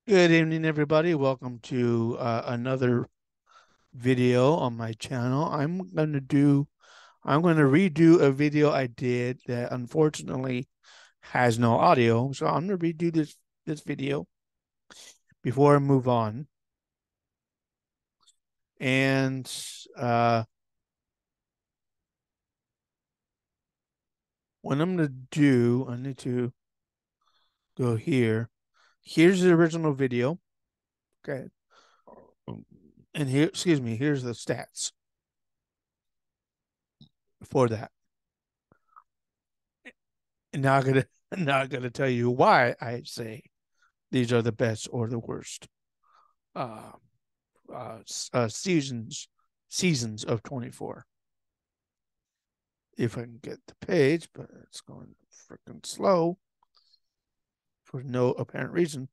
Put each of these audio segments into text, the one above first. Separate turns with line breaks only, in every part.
Good evening, everybody. Welcome to another video on my channel. I'm going to redo a video I did that unfortunately has no audio. So I'm going to redo this video before I move on. And uh, what I'm going to do, I need to go here. Here's the original video. Okay. And here, excuse me, here's the stats for that. And now I'm gonna tell you why I say these are the best or the worst uh, seasons of 24. If I can get the page, but it's going freaking slow for no apparent reason.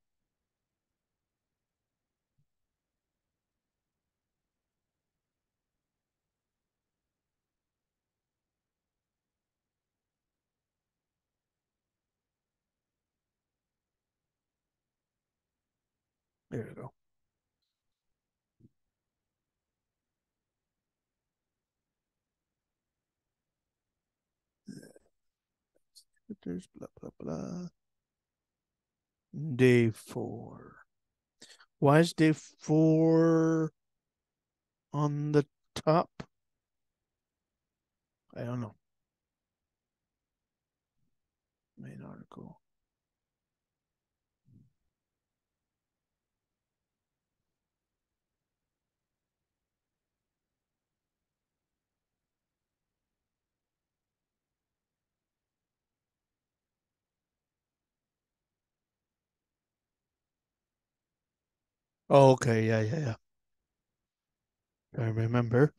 There we go. There's blah blah blah. Day 4. Why is day 4 on the top? I don't know. Main article. Oh, okay, yeah. I remember.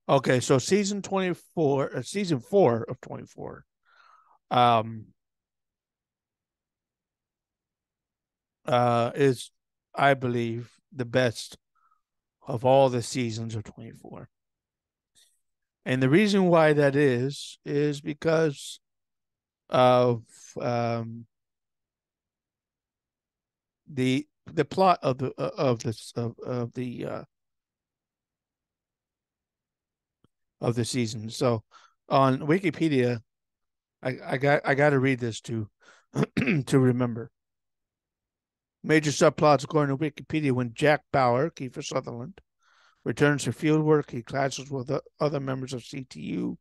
Okay, so season 4 of 24 um is, I believe, the best of all the seasons of 24. And the reason why that is because of the plot of the season. So on Wikipedia, I got to read this to to remember. Major subplots according to Wikipedia: when Jack Bauer, Kiefer Sutherland, returns to field work, he clashes with other members of CTU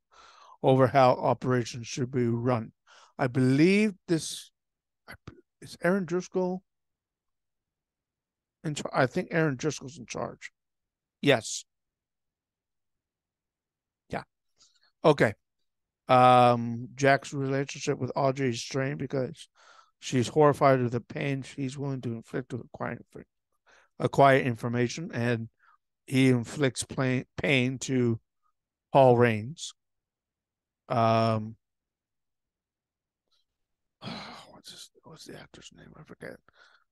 over how operations should be run. I believe this is Aaron Driscoll. I think Aaron Driscoll's in charge. Yes. Yeah. Okay. Jack's relationship with Audrey is strained because she's horrified of the pain she's willing to inflict with acquire information, and he inflicts pain to Paul Rains. Um, what's the actor's name? I forget.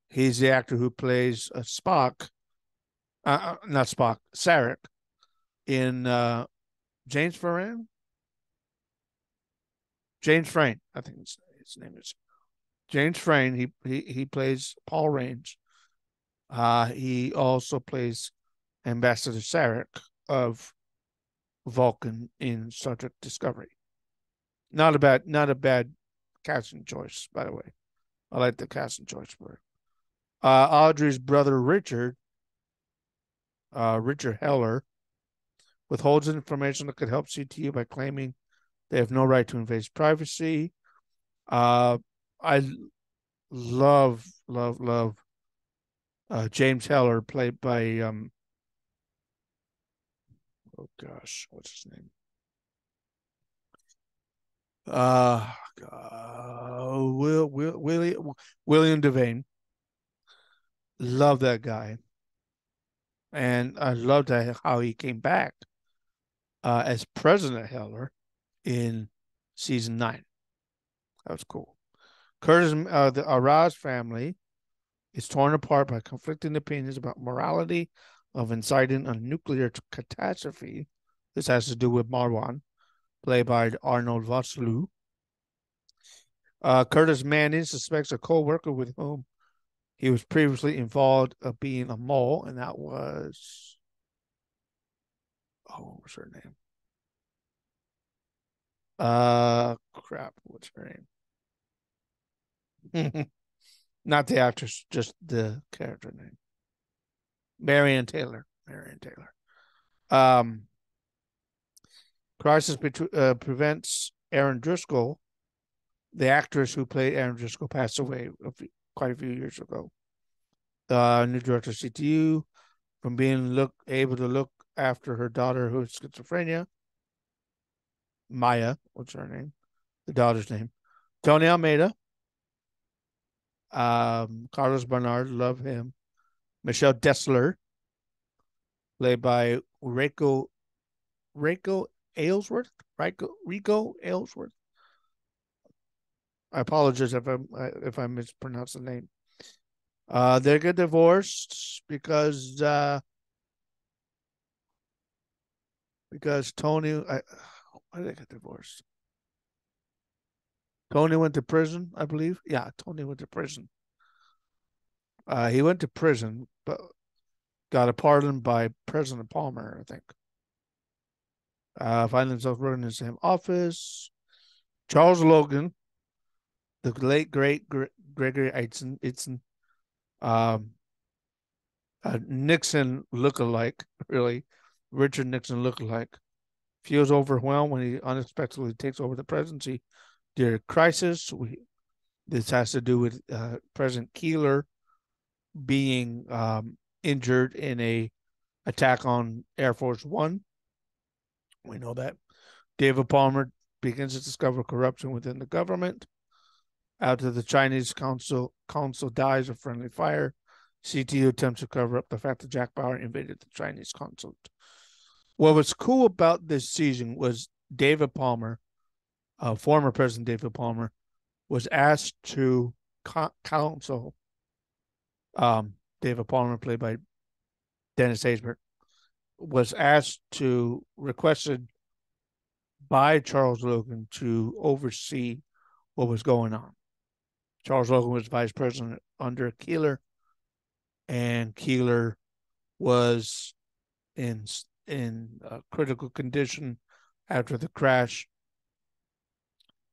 He's the actor who plays Spock, not Spock, Sarek in James Frain. James Frain, I think his name is James Frain. He plays Paul Rains. He also plays Ambassador Sarek of Vulcan in Star Trek Discovery. Not a bad casting choice, by the way. I like the casting choice for it. Audrey's brother Richard Heller, withholds information that could help CTU by claiming they have no right to invade privacy. I love James Heller, played by oh gosh, what's his name? Uh, William Devane. Love that guy, and I loved how he came back as President Heller in season 9. That was cool. The Araz family is torn apart by conflicting opinions about morality of inciting a nuclear catastrophe. This has to do with Marwan, played by Arnold Vosloo. Curtis Manning suspects a co-worker with whom He was previously involved of being a mole, and that was, what was her name? Crap, what's her name? Not the actress, just the character name. Marion Taylor. Marion Taylor. Crisis prevents Aaron Driscoll, the actress who played Aaron Driscoll, passed away quite a few years ago. New director CTU from being able to look after her daughter who has schizophrenia. Maya, what's her name? The daughter's name. Tony Almeida. Carlos Bernard, love him. Michelle Dessler, played by Rico Aylesworth. Rico Aylesworth. I apologize if I mispronounce the name. They get divorced because Tony. Why did they get divorced? Tony went to prison, I believe. Yeah, Tony went to prison. He went to prison, but got a pardon by President Palmer, I think. Find themselves running in the same office. Charles Logan, the late great Gregory Itzen, Nixon lookalike, really, Richard Nixon lookalike, feels overwhelmed when he unexpectedly takes over the presidency during a crisis. This has to do with President Keeler being injured in a attack on Air Force One. We know that. David Palmer begins to discover corruption within the government. After the Chinese consul dies of friendly fire, CTU attempts to cover up the fact that Jack Bauer invaded the Chinese consulate. What was cool about this season was David Palmer, former President David Palmer, was asked to counsel David Palmer, played by Dennis Haysbert, was requested by Charles Logan to oversee what was going on. Charles Logan was vice president under Keeler, and Keeler was in critical condition after the crash,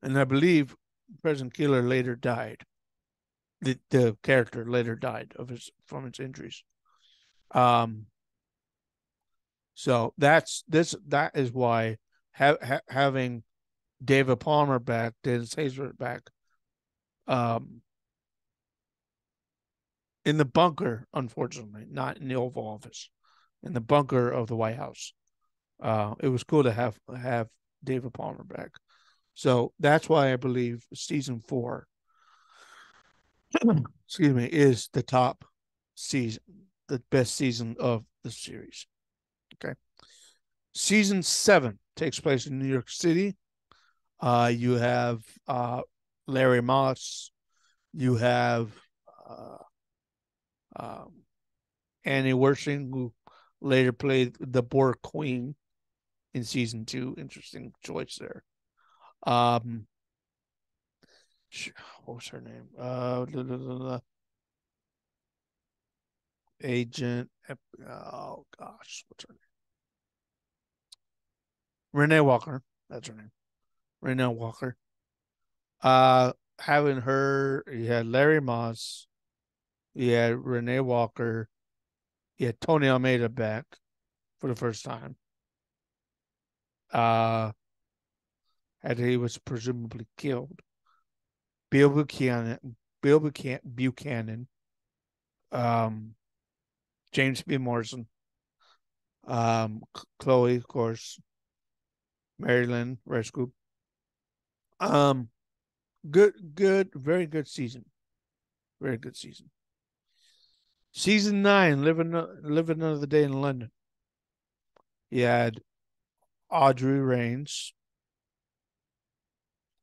and I believe President Keeler later died. The character later died from his injuries. So that is why having David Palmer back, Dennis Haysbert back, in the bunker, unfortunately, not in the Oval Office, in the bunker of the White House. It was cool to have David Palmer back. So that's why I believe season 4, excuse me, is the top season, the best season of the series. Okay. Season 7 takes place in New York City. You have Larry Moss. You have Annie Wersching, who later played the Borg Queen in season 2. Interesting choice there. What was her name? Agent. Oh gosh, what's her name? Renee Walker. That's her name. Renee Walker. Having her, you had Larry Moss, you had Renee Walker, you had Tony Almeida back for the first time. And he was presumably killed. Bill Buchanan, James B. Morrison, Chloe, of course, Marilyn Rescue. Good, very good season. Very good season. Season 9, living another day in London. You had Audrey Raines.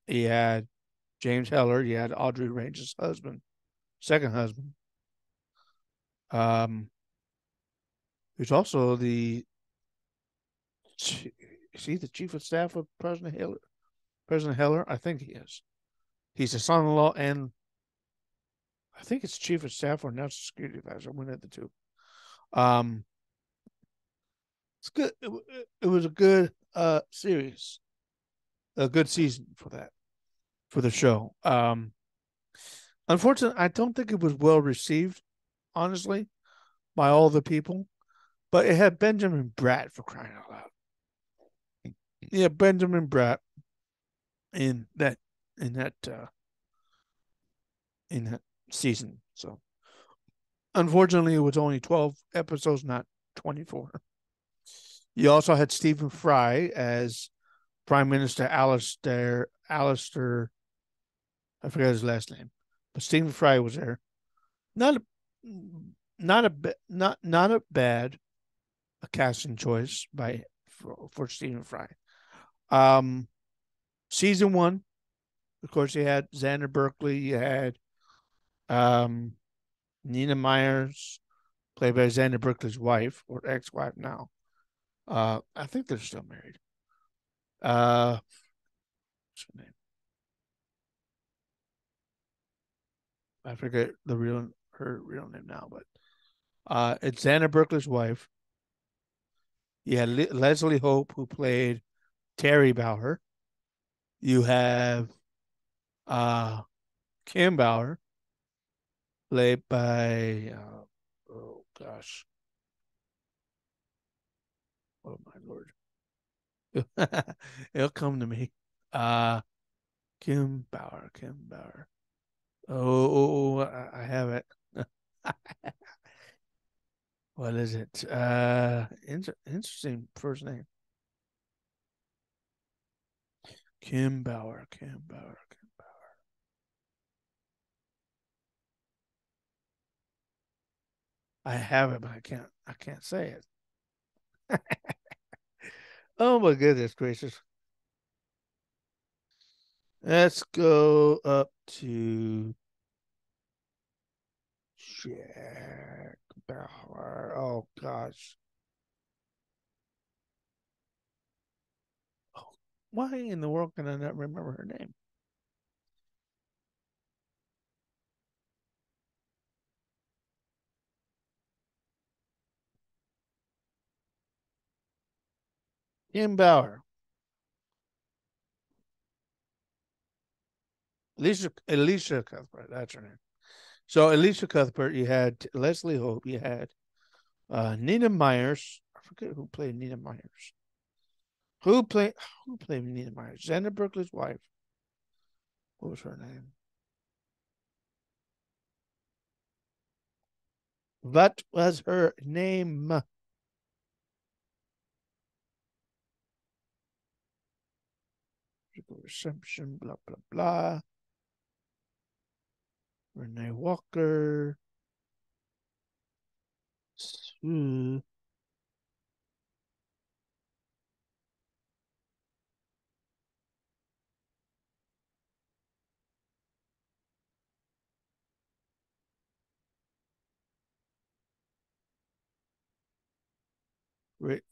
You had James Heller. You had Audrey Raines' second husband. Who's also the chief of staff of President Heller? President Heller, I think he is. He's the son-in-law and I think it's chief of staff or national security advisor. One of the two. Um, it's good. It was a good series, a good season for that for the show. Unfortunately, I don't think it was well received, honestly, by all the people. But it had Benjamin Bratt for crying out loud. Yeah, Benjamin Bratt in that in that uh, in that season. So unfortunately, it was only 12 episodes, not 24. You also had Stephen Fry as Prime Minister Alistair. I forgot his last name, but Stephen Fry was there. Not a, not a bad a casting choice for Stephen Fry. Um, season one, of course, you had Xander Berkeley. You had um, Nina Myers, played by Xander Berkeley's wife or ex-wife now. I think they're still married. What's her name? I forget her real name now, but it's Xander Berkeley's wife. You had Leslie Hope, who played Terry Bauer. You have uh, Kim Bauer, played by oh gosh, oh my lord, it'll come to me. Uh, Kim Bauer. I have it. What is it? Interesting first name. Kim Bauer. Kim Bauer. Kim Bauer. I have it, but I can't. I can't say it. Oh my goodness gracious! Let's go up to Jack Bauer. Oh gosh. Oh, why in the world can I not remember her name? Kim Bauer. Alicia Cuthbert. That's her name. So Alicia Cuthbert. You had Leslie Hope. You had Nina Myers. I forget who played Nina Myers. Who played who played Nina Myers? Xander Berkeley's wife. What was her name? What was her name? Reception, blah blah blah. Renee Walker.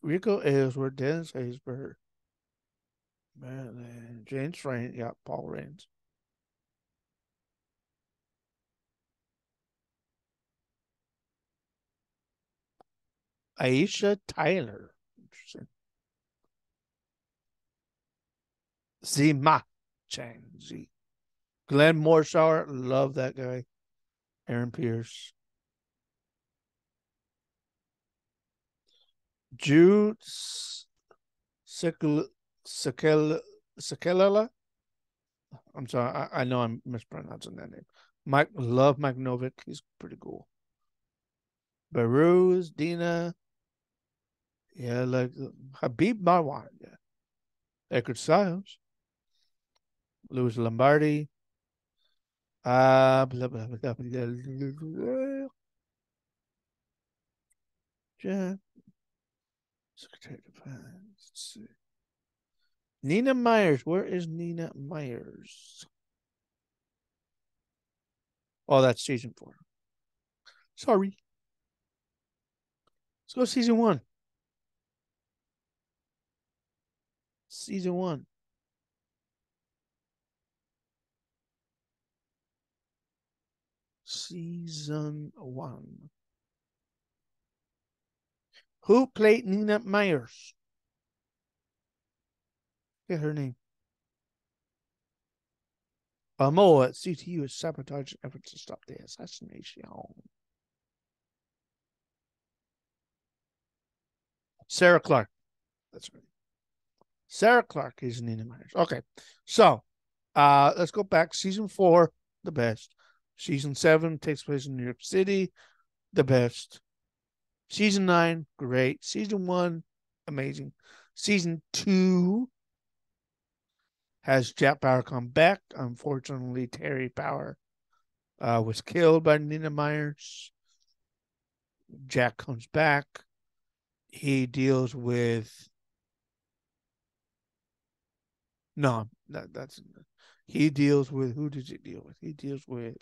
Rico Aylesworth, Dennis Haysbert, James Rain, yeah, Paul Raines. Aisha Tyler. Interesting. Zima Chang Z. Glenn Morshower, love that guy. Aaron Pierce. Jude Sekelela. I'm sorry, I know I'm mispronouncing that name. Mike Novik. He's pretty cool. Baruz, Dina. Yeah, like Habib Marwan. Yeah. Eckert Styles. Louis Lombardi. Blah, blah, blah, blah, blah. Jack. Secretary of Defense. Let's see. Nina Myers. Where is Nina Myers? Oh, that's season 4. Sorry. Let's go season 1. Season 1. Season 1. Who played Nina Myers? Get her name. Moa at CTU is sabotaging efforts to stop the assassination. Sarah Clark. That's right. Sarah Clark is Nina Myers. Okay. So let's go back. Season 4, the best. Season 7 takes place in New York City, the best. Season 9, great. Season 1, amazing. Season 2 has Jack Bauer come back. Unfortunately, Terry Bauer was killed by Nina Myers. Jack comes back. He deals with no, that's he deals with who does he deal with? He deals with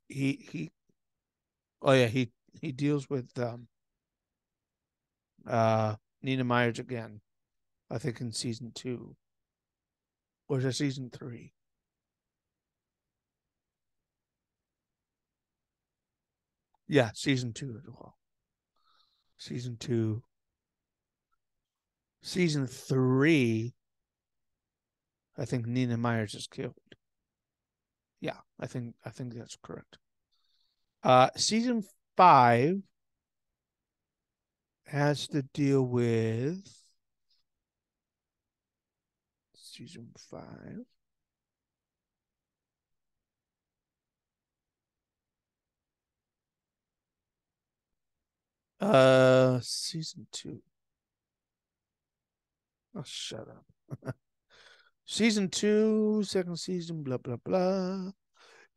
he oh yeah, he deals with Nina Myers again. I think in season 2. Or is it season 3? Yeah, season 2 as well. Season 2. Season 3, I think Nina Myers is killed. Yeah, I think that's correct. Season 5 has to deal with season 5. Season 2. Oh, shut up. Season 2, second season, blah blah blah,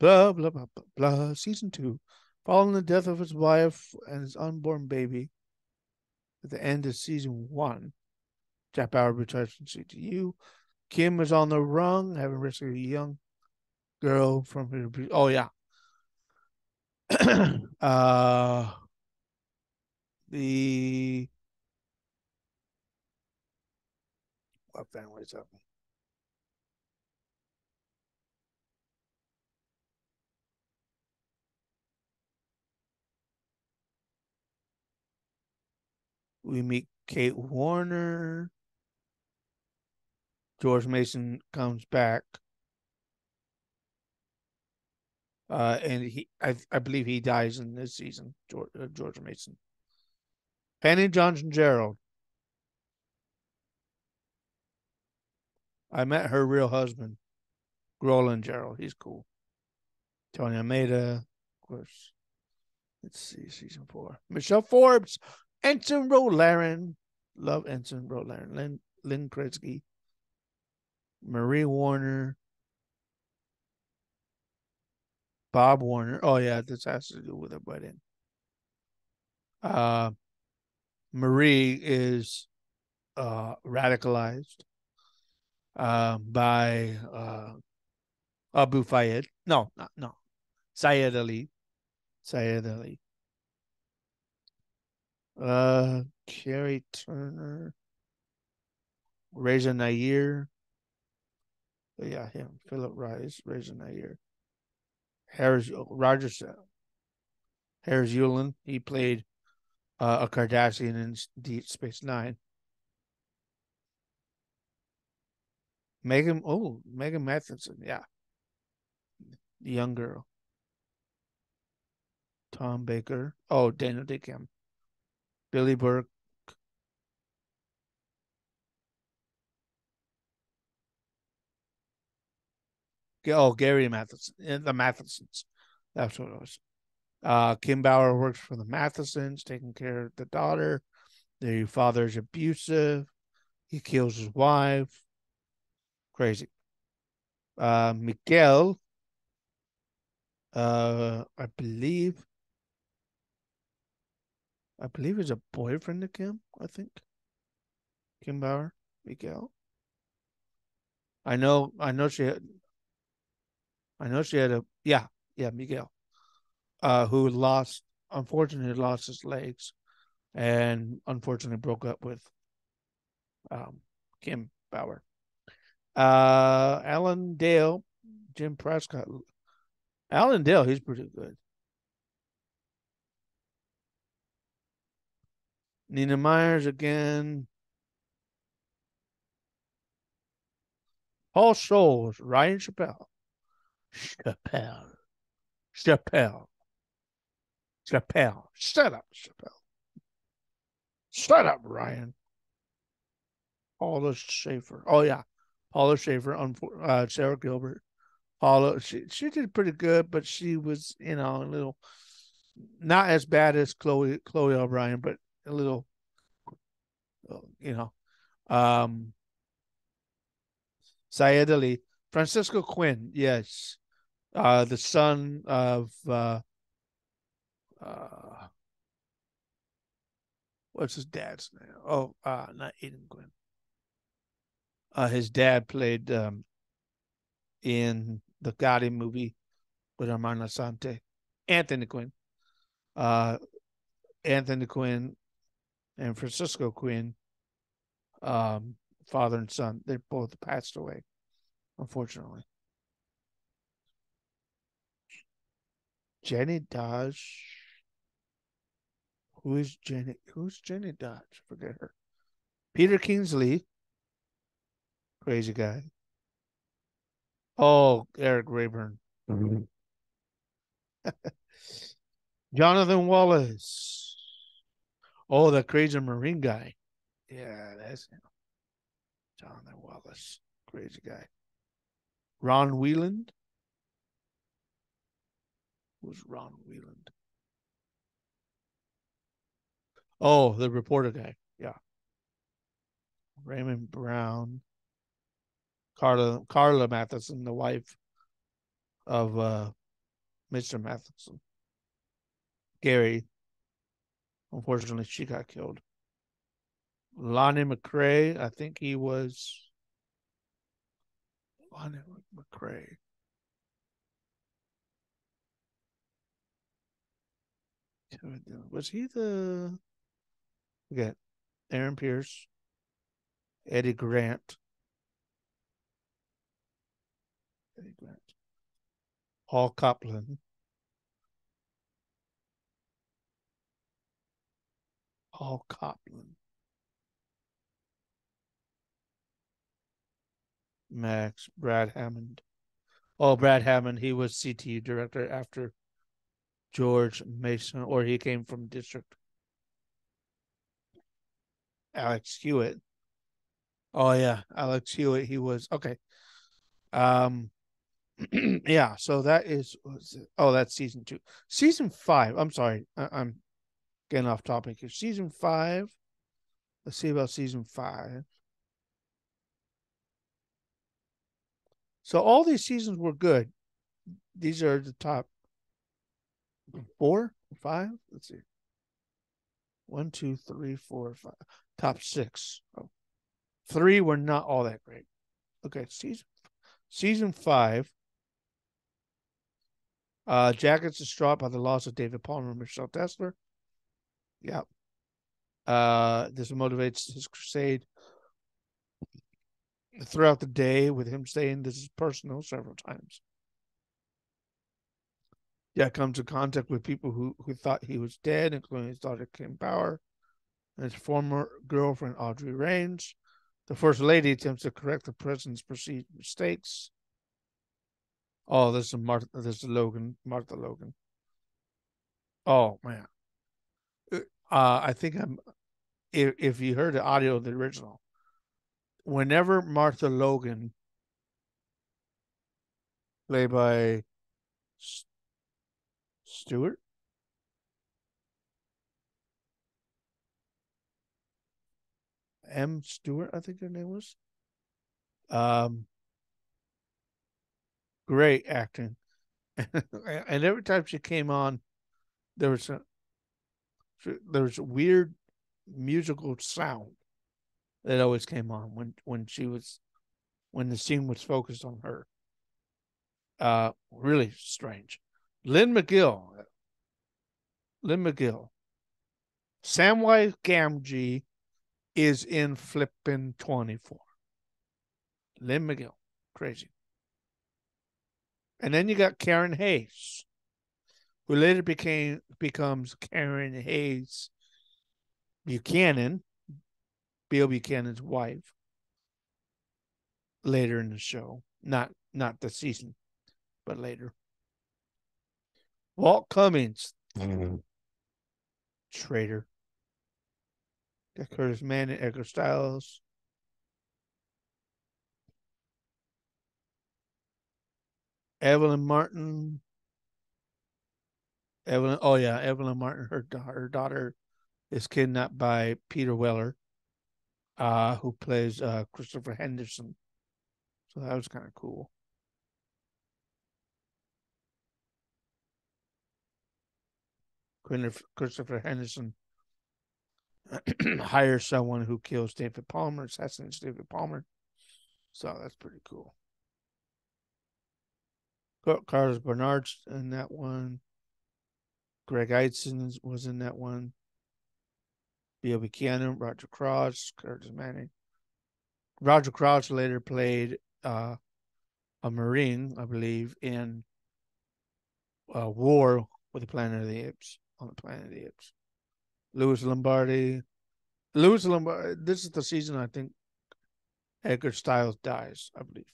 blah blah blah blah blah. Season 2, following the death of his wife and his unborn baby. At the end of season 1, Jack Bauer returns from CTU. Kim is on the run, having rescued a young girl from her. Oh yeah. The what family is that? We meet Kate Warner. George Mason comes back, and I believe he dies in this season. George Mason. Penny Johnson Gerald. I met her real husband, Roland Gerald. He's cool. Tony Almeida, of course. Let's see, season 4. Michelle Forbes, Ensign Rolaren. Love Ensign Rolaren. Lynn Kretzky, Marie Warner, Bob Warner. Oh yeah, this has to do with a wedding. Uh, Marie is radicalized by Abu Fayed. No, no. Syed Ali. Syed Ali. Carrie Turner. Reza Nair. Oh, yeah, him. Philip Rice. Reza Nair. Harris Rogers. Harris Yulin. He played a Kardashian in Deep Space Nine. Megan Matheson. Yeah, the young girl. Tom Baker. Oh, Daniel Day Kim. Billy Burke. Oh, Gary Matheson. The Mathesons. That's what it was. Kim Bauer works for the Mathesons, taking care of the daughter. The father's abusive. He kills his wife. Crazy. Miguel, I believe is a boyfriend of Kim, I think. Kim Bauer, Miguel. I know she had yeah, Miguel. Who unfortunately lost his legs and unfortunately broke up with Kim Bauer. Alan Dale, Jim Prescott. Alan Dale, he's pretty good. Nina Myers again. Paul Scholes, Ryan Chappelle. Chappelle. Chappelle. Chappelle. Shut up, Chappelle. Shut up, Ryan. Paula Schaefer. Oh, yeah. Paula Schaefer, Sarah Gilbert. Paula, she did pretty good, but she was, a little not as bad as Chloe O'Brien, but a little, you know. Syed Ali, Francisco Quinn, yes, the son of uh, what's his dad's name? Oh, not Aidan Quinn. His dad played in the Gotti movie with Armand Assante. Anthony Quinn. Uh, Anthony Quinn and Francisco Quinn, um, father and son, they both passed away, unfortunately. Jenny Dodge. Who's Jenny? Who's Jenny Dodge? Forget her. Peter Kingsley, crazy guy. Oh, Eric Rayburn. Mm-hmm. Jonathan Wallace. Oh, the crazy Marine guy. Yeah, that's him. Jonathan Wallace. Crazy guy. Ron Wheeland. Who's Ron Wheeland? Oh, the reporter guy. Yeah. Raymond Brown. Carla Matheson, the wife of Mr. Matheson. Gary. Unfortunately, she got killed. Lonnie McCrae, I think he was Lonnie McCrae. Was he the forget Aaron Pierce, Eddie Grant, Paul Coplin, Max, Brad Hammond. Oh, Brad Hammond, he was CTU director after George Mason, or he came from district. Alex Hewitt. Oh yeah, Alex Hewitt. He was okay. Um, yeah. So that is. Oh, that's season 2. Season 5. I'm sorry. I'm getting off topic here. Season 5. Let's see about season 5. So all these seasons were good. These are the top 4, 5. Let's see. 1, 2, 3, 4, 5. Top 6. Oh. 3 were not all that great. Okay, season 5. Jack is distraught by the loss of David Palmer and Michelle Tesler. Yeah. This motivates his crusade throughout the day, with him saying this is personal several times. Jack comes in contact with people who thought he was dead, including his daughter Kim Bauer and his former girlfriend Audrey Raines. The First Lady attempts to correct the president's perceived mistakes. Oh, this is Martha Logan. Oh man. I think if you heard the audio of the original, whenever Martha Logan, played by Stewart, M. Stewart, I think her name was. Great acting. And every time she came on, there was a weird musical sound that always came on when the scene was focused on her. Really strange. Lynn McGill. Samwise Gamgee is in flippin' 24. Lynn McGill. Crazy. And then you got Karen Hayes, who later becomes Karen Hayes Buchanan, Bill Buchanan's wife, later in the show. Not the season, but later. Walt Cummings, traitor. Got Curtis Manning, Edgar Stiles. Evelyn Martin. Evelyn Martin, her daughter is kidnapped by Peter Weller, who plays Christopher Henderson. So that was kind of cool. Christopher Henderson hires someone who kills David Palmer, assassinates David Palmer. So that's pretty cool. Carlos Bernard's in that one. Greg Eidson was in that one. Bill Buchanan, Roger Cross, Curtis Manning. Roger Cross later played a Marine, I believe, in War with the Planet of the Apes, on the Planet of the Apes. Louis Lombardi. This is the season I think Edgar Stiles dies, I believe.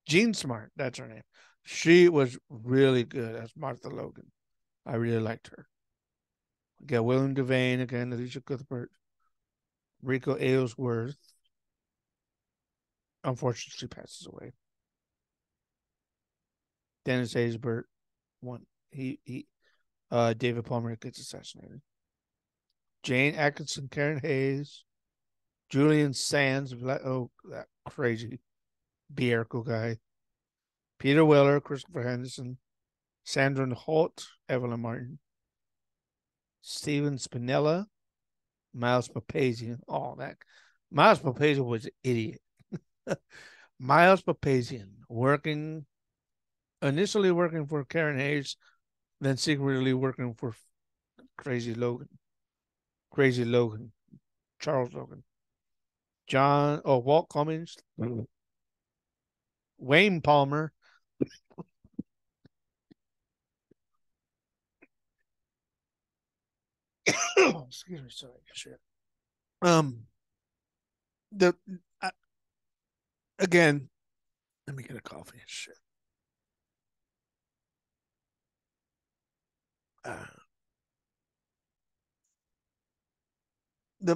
Jean Smart, that's her name. She was really good as Martha Logan. I really liked her. We got William Devane again, Alicia Cuthbert, Rico Aylesworth. Unfortunately, passes away. Dennis Haysbert, one. David Palmer gets assassinated. Jane Atkinson, Karen Hayes, Julian Sands, that crazy Bierko guy. Peter Weller, Christopher Henderson, Sandra Holt, Evelyn Martin, Steven Spinella, Miles Papazian. Oh, that Miles Papazian was an idiot. Miles Papazian initially working for Karen Hayes, then secretly working for Crazy Logan, Charles Logan, Walt Cummings, Wayne Palmer. Excuse me, sorry, shit. The again, let me get a coffee. Shit.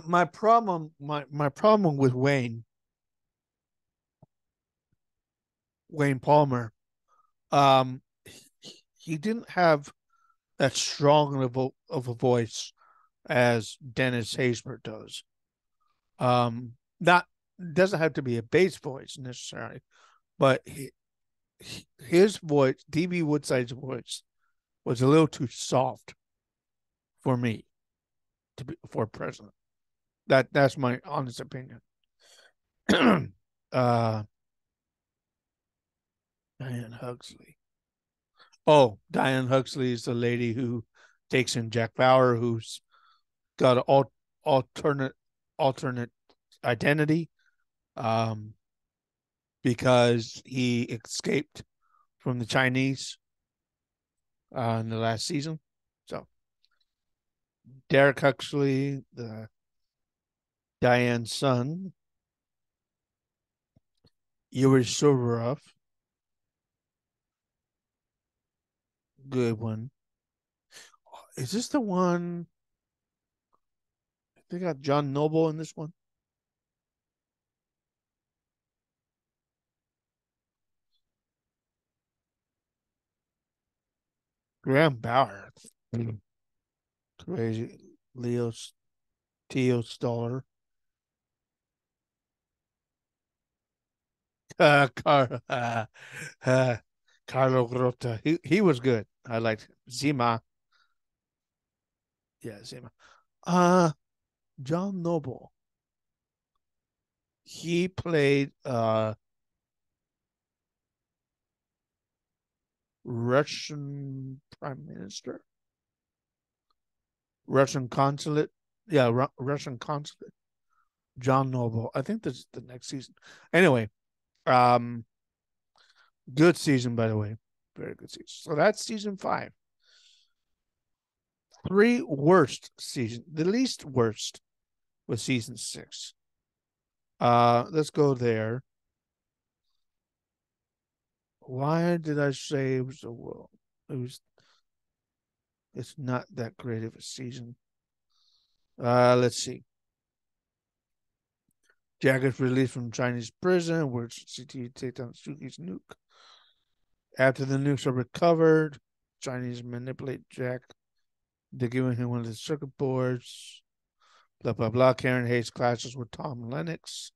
My problem with Wayne Palmer, he didn't have that strong of a voice as Dennis Haysbert does. Not doesn't have to be a bass voice necessarily, but his voice, D.B. Woodside's voice, was a little too soft for me for president. That's my honest opinion. Diane Huxley. Oh, Diane Huxley is the lady who takes in Jack Bauer, who's got an alternate identity, because he escaped from the Chinese in the last season. So Derek Huxley, the Diane's son, Yuri Sovorov, good one. Is this the one? They got John Noble in this one. Graham Bauer. Crazy. Theo Stoller. Carlo Grotta. He was good. I liked Zima. Yeah, Zima. John Noble. He played Russian prime minister, Russian consulate. Yeah, Russian consulate. John Noble. I think this is the next season. Anyway, Um, Good season, by the way. Very good season. So that's season 5. 3 worst season. The least worst was season 6. Let's go there. Why did I say it was a well? It was. It's not that great of a season. Let's see. Jack is released from Chinese prison, where CT take down Suki's nuke. After the nukes are recovered, Chinese manipulate Jack. They're giving him one of the circuit boards. Blah blah blah. Karen Hayes clashes with Tom Lennox.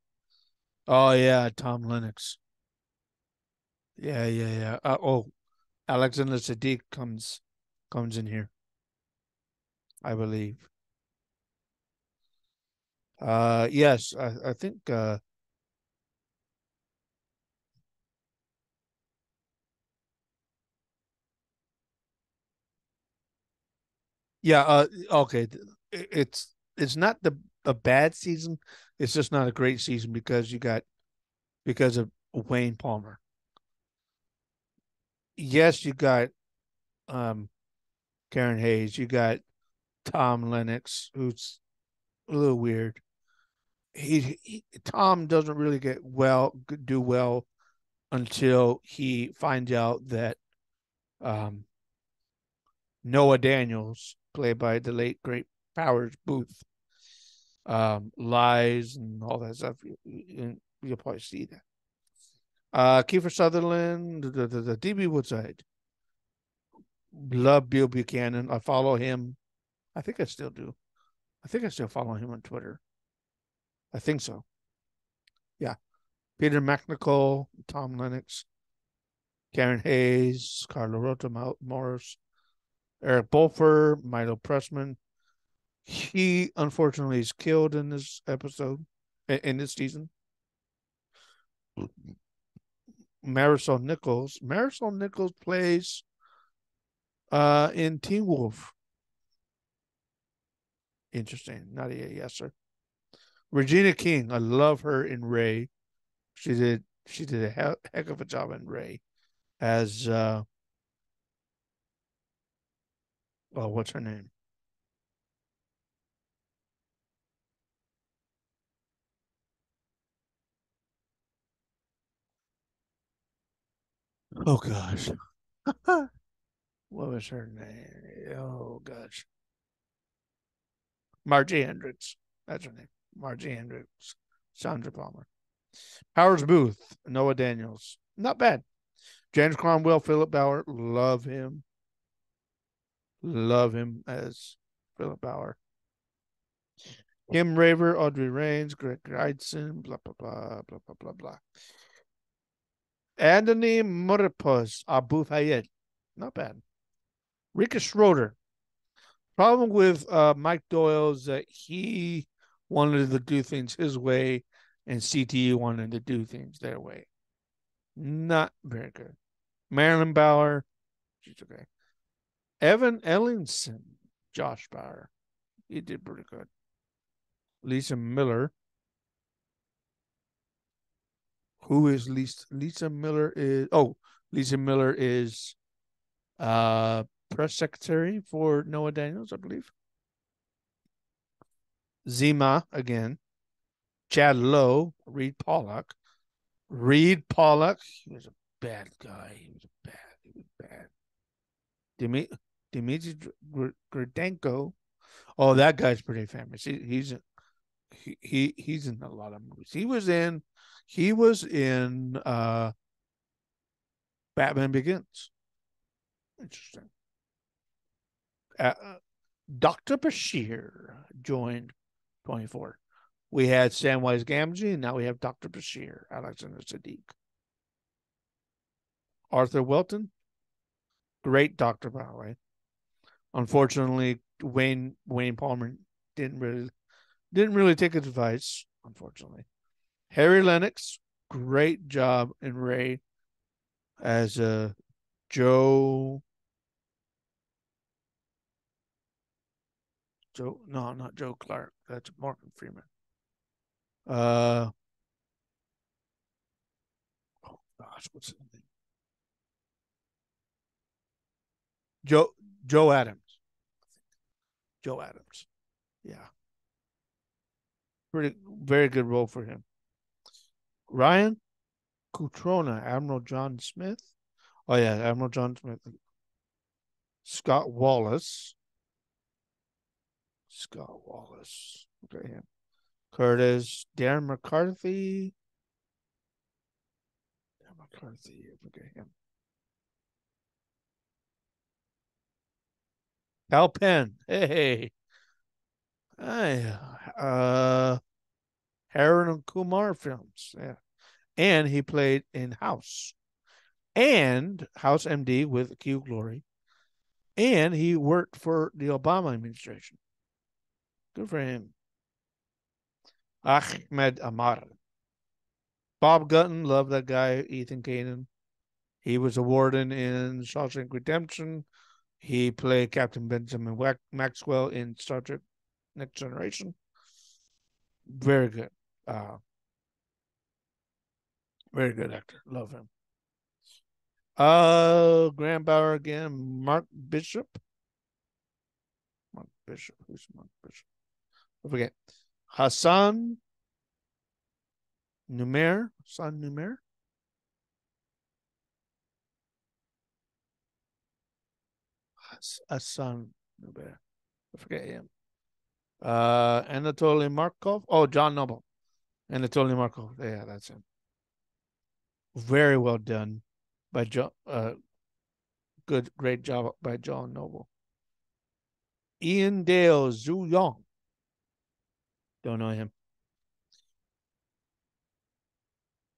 Oh yeah, Tom Lennox. Yeah, yeah, yeah. Alexander Sadiq comes in here, I believe. Yes, I think. Yeah. Okay. It's not a bad season. It's just not a great season because of Wayne Palmer. Yes, you got um Karen Hayes. You got Tom Lennox, who's a little weird. Tom doesn't really do well until he finds out that um, Noah Daniels, played by the late great Powers Booth, lies and all that stuff. You'll probably see that. Kiefer Sutherland, the DB Woodside. Love Bill Buchanan. I follow him. I think I still do. I think I still follow him on Twitter. I think so. Yeah. Peter McNichol, Tom Lennox, Karen Hayes, Carla Rota Morris, Eric Bolfer, Milo Pressman. He unfortunately is killed in this episode, in this season. Marisol Nichols. Marisol Nichols plays in Teen Wolf. Interesting. Nadia Yesser. Regina King. I love her in Ray. She did a heck of a job in Ray as what's her name? Oh gosh. What was her name? Oh gosh. Margie Hendricks. That's her name. Margie Hendricks. Sandra Palmer. Powers Booth. Noah Daniels. Not bad. James Cromwell. Philip Bauer. Love him. Love him as Philip Bauer. Kim Raver. Audrey Raines. Greg Greidson. Blah, blah, blah, blah, blah, blah, blah. Anthony Murpus. Abu Hayed. Not bad. Rika Schroeder. Problem with Mike Doyle is that he wanted to do things his way, and CTE wanted to do things their way. Not very good. Marilyn Bauer, she's okay. Evan Ellingson, Josh Bauer, he did pretty good. Lisa Miller, who is Lisa Miller is Lisa Miller is press secretary for Noah Daniels, I believe. Zima again, Chad Lowe, Reed Pollock. Reed Pollock, he was a bad guy. He was bad. Dimitri Gradenko. Oh, that guy's pretty famous. He's in a lot of movies. He was in Batman Begins. Interesting. Dr. Bashir joined 24. We had Samwise Gamgee, and now we have Dr. Bashir, Alexander Sadiq. Arthur Welton, great doctor, by the way. Unfortunately, Wayne Palmer didn't really didn't really take advice. Unfortunately, Harry Lennox, great job in Ray as Joe. Joe, no, not Joe Clark. That's Morgan Freeman. Uh, gosh, what's his name? Joe Joe Adams. Joe Adams. Yeah. Pretty very good role for him. Ryan Cutrona, Admiral John Smith. Oh yeah, Admiral John Smith. Scott Wallace. Scott Wallace. Look at him. Curtis. Darren McCarthy. Darren McCarthy. Look at him. Al Penn. Hey. Hey. Harold and Kumar films. Yeah. And he played in House. And House MD with Q Glory. And he worked for the Obama administration. Good for him. Ahmed Amar. Bob Gutton, love that guy. Ethan Kanan. He was a warden in Shawshank Redemption. He played Captain Benjamin Maxwell in Star Trek Next Generation. Very good. Very good actor. Love him. Graham Bauer again. Mark Bishop. Mark Bishop. Who's Mark Bishop? I forget. Hassan Numer. Hassan Numer. Hassan Numer. I forget him. Anatoly Markov. Oh, John Noble. Anatoly Markov. Yeah, that's him. Very well done by John. Great job by John Noble. Ian Dale Zhu Yong. Don't know him.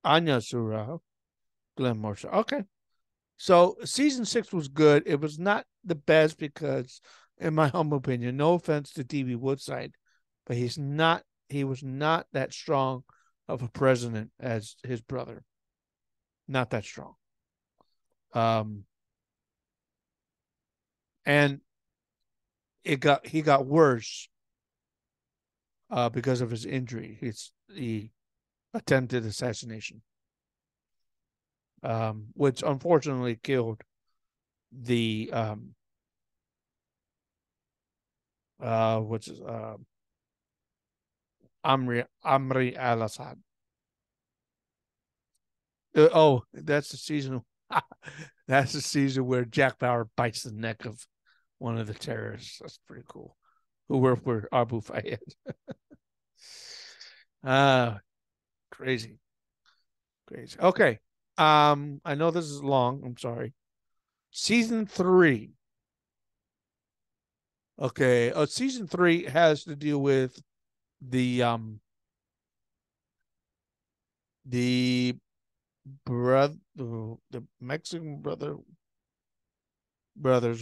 Anya Sura, Glenn Marshall. Okay. So season 6 was good. It was not the best because, in my humble opinion, no offense to D.B. Woodside, but he was not that strong of a president as his brother. Not that strong. And he got worse because of his injury. He attempted assassination, which unfortunately killed the Amri Al Assad. That's the season. That's the season where Jack Bauer bites the neck of one of the terrorists. That's pretty cool. Who worked for Abu Fayyad. Crazy. Crazy. Okay. I know this is long. I'm sorry. Season 3. Okay. Season 3 has to deal with the brother, the Mexican brothers.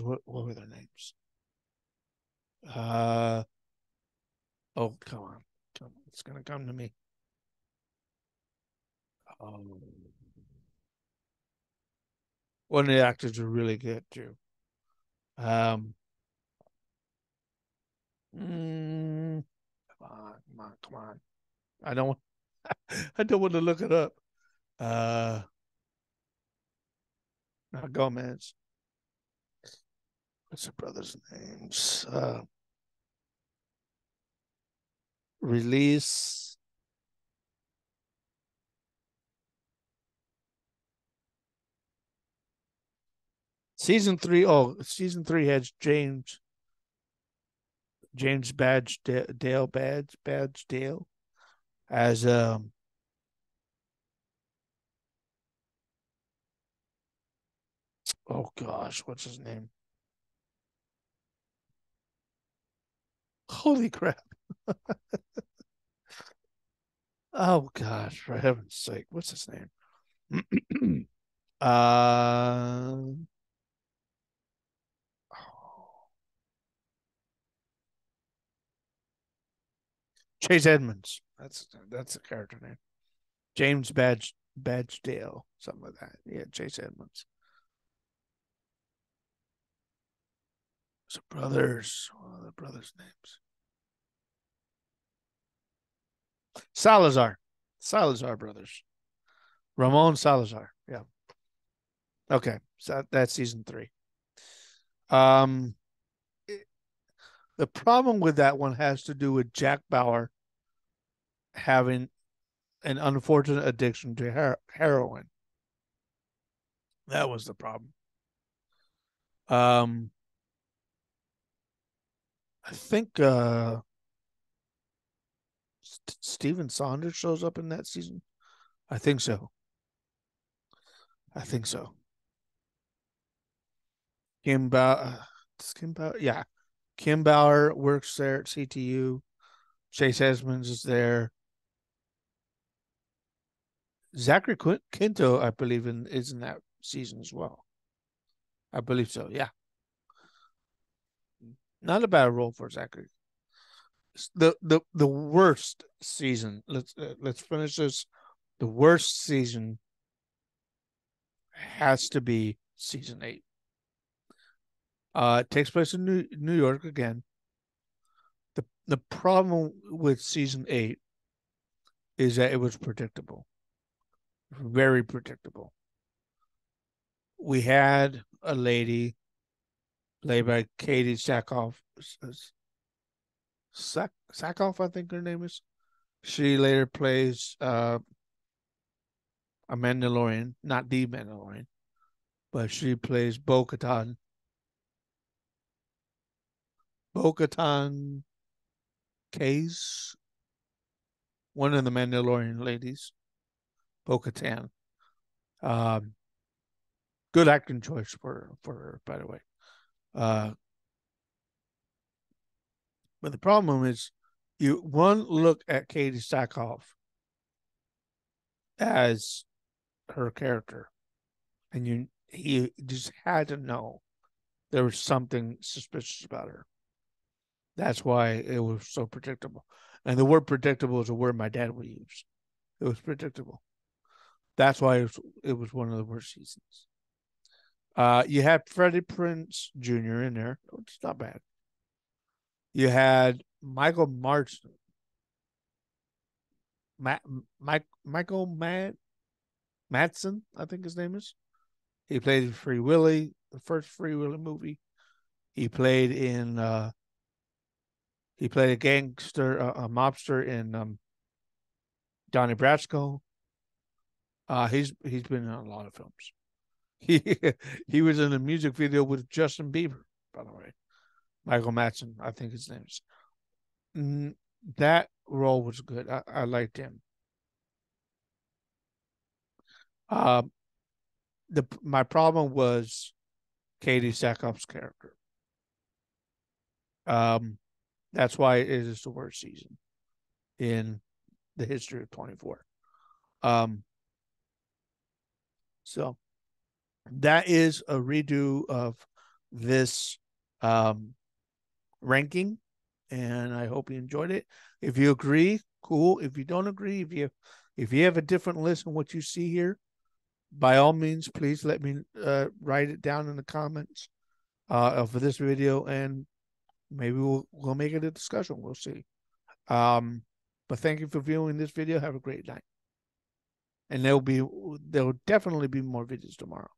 What were their names? Oh, come on. It's gonna come to me. One of the actors are really good too. Come on. I don't I don't want to look it up. Not Gomez. What's the brothers' names? Release. Season 3. Oh, season 3 has James Badge Dale as oh gosh, what's his name? Holy crap. Oh gosh, for heaven's sake, what's his name? Oh. Chase Edmonds. That's the character name. James Badgedale, something like that. Yeah, Chase Edmonds. So brothers. What are the brothers' names? Salazar. Salazar brothers. Ramon Salazar. Yeah. Okay, so that's season 3. Um, the problem with that one has to do with Jack Bauer having an unfortunate addiction to heroin. That was the problem. Um, I think Stephen Saunders shows up in that season. I think so. I think so. Kim Bauer, Kim Bauer, yeah. Kim Bauer works there at CTU. Chase Edmonds is there. Zachary Quinto, I believe, is in that season as well. I believe so. Yeah, not a bad role for Zachary. The worst season. Let's finish this. The worst season has to be season 8. It takes place in New York again. The problem with season 8 is that it was predictable, very predictable. We had a lady played by Katie Sackhoff. Sackhoff, I think her name is. She later plays a Mandalorian, not the Mandalorian, but she plays Bo-Katan. Bo-Katan Kay's one of the Mandalorian ladies, Bo-Katan. Um, Good acting choice for her, by the way. Uh, but the problem is, you one look at Katie Sackhoff as her character, and you just had to know there was something suspicious about her. That's why it was so predictable. And the word predictable is a word my dad would use. It was predictable. That's why it was one of the worst seasons. You had Freddie Prinze Jr. in there. It's not bad. You had Michael Marston, Michael Madsen, I think his name is. He played in Free Willy, the first Free Willy movie. He played in. He played a gangster, a mobster in Donnie Brasco. He's been in a lot of films. He he was in a music video with Justin Bieber, by the way. Michael Madsen, I think his name is. That role was good. I liked him. Uh, my problem was Katie Sackhoff's character. Um, that's why it is the worst season in the history of 24. Um, so that is a redo of this ranking, and I hope you enjoyed it. If you agree, cool. If you don't agree, if you have a different list on what you see here, by all means, please let me write it down in the comments of this video, and maybe we'll make it a discussion. We'll see. But thank you for viewing this video. Have a great night, and there'll definitely be more videos tomorrow.